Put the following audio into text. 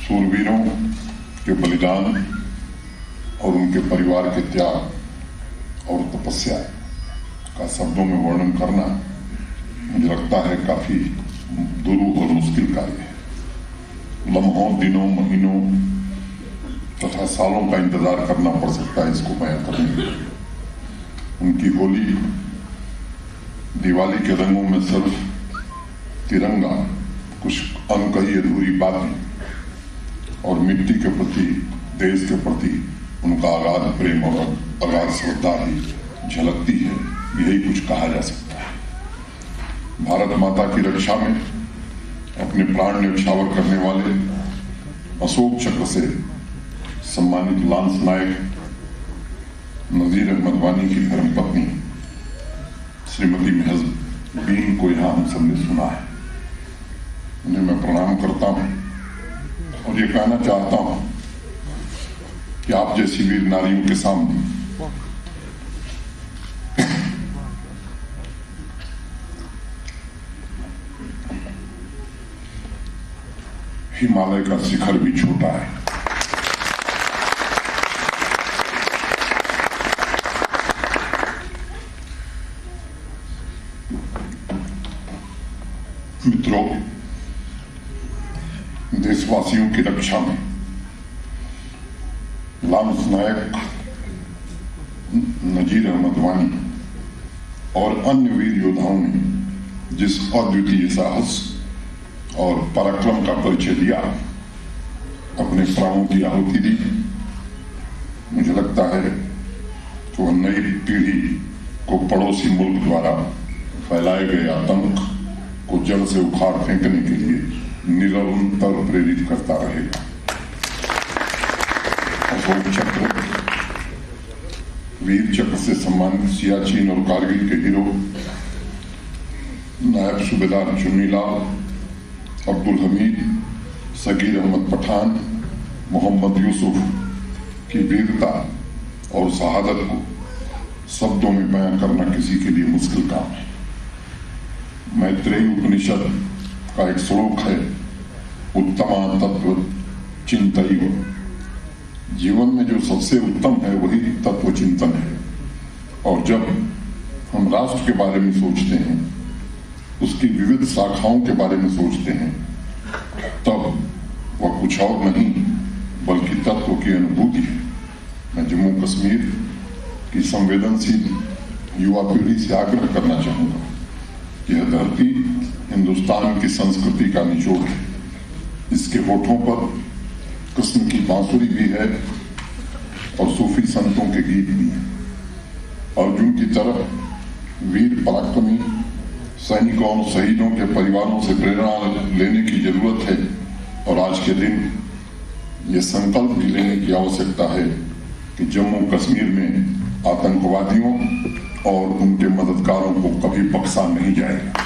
सूरवीरों के बलिदान और उनके परिवार के त्याग और तपस्या का शब्दों में वर्णन करना मुझे लगता है काफी दुरूह और मुश्किल कार्य है। लम्हों, दिनों, महीनों तथा सालों का इंतजार करना पड़ सकता है इसको बयां करने के लिए। उनकी होली, दिवाली के रंगों में सिर्फ तिरंगा, कुछ अनकही अधूरी बातें और मिट्टी के प्रति, देश के प्रति उनका अगाध प्रेम और अगाध श्रद्धा ही झलकती है, यही कुछ कहा जा सकता है। भारत माता की रक्षा में अपने प्राण न्यौछावर करने वाले अशोक चक्र से सम्मानित लांस नायक नजीर अहमद वानी की धर्मपत्नी श्रीमती महज बीन को यहाँ हम सबने सुना है। उन्हें मैं प्रणाम करता हूँ और ये कहना चाहता हूँ कि आप जैसी वीर नारियों के सामने हिमालय का शिखर भी छोटा है। मित्रों, देशवासियों की रक्षा में लांस नायक नजीर अहमद वानी और अन्य वीर योद्धाओं ने जिस अद्वितीय साहस और पराक्रम का परिचय दिया, अपने प्राणों की आहुति दी, मुझे लगता है कि वह नई पीढ़ी को पड़ोसी मुल्क द्वारा फैलाए गए आतंक को जड़ से उखाड़ फेंकने के लिए निरंतर प्रेरित करता रहेगा। अशोक चक्र, वीर चक्र से सम्मानित सियाचिन और कारगिल के हीरो नायब सूबेदार चुन्नीलाल, अब्दुल हमीद, सगीर अहमद पठान, मोहम्मद यूसुफ की वीरता और शहादत को शब्दों में बयां करना किसी के लिए मुश्किल काम है। मैत्रेयी उपनिषद का एक श्लोक है, उत्तमा तत्व चिंतन। जीवन में जो सबसे उत्तम है वही तत्व चिंतन है। और जब हम राष्ट्र के बारे में सोचते हैं, उसकी विविध शाखाओं के बारे में सोचते हैं, तब वह कुछ और नहीं बल्कि तत्व की अनुभूति है। मैं जम्मू कश्मीर की संवेदनशील युवा पीढ़ी से आग्रह करना चाहूंगा, यह धरती हिंदुस्तान की संस्कृति का निचोड़ है। इसके होठों पर कृष्ण की बांसुरी भी है और सूफी संतों के गीत भी हैं। अर्जुन की तरह वीर पराक्रमी सैनिकों और शहीदों के परिवारों से प्रेरणा लेने की जरूरत है। और आज के दिन ये संकल्प भी लेने की आवश्यकता है कि जम्मू कश्मीर में आतंकवादियों और उनके मददगारों को कभी बख्शा नहीं जाएगा।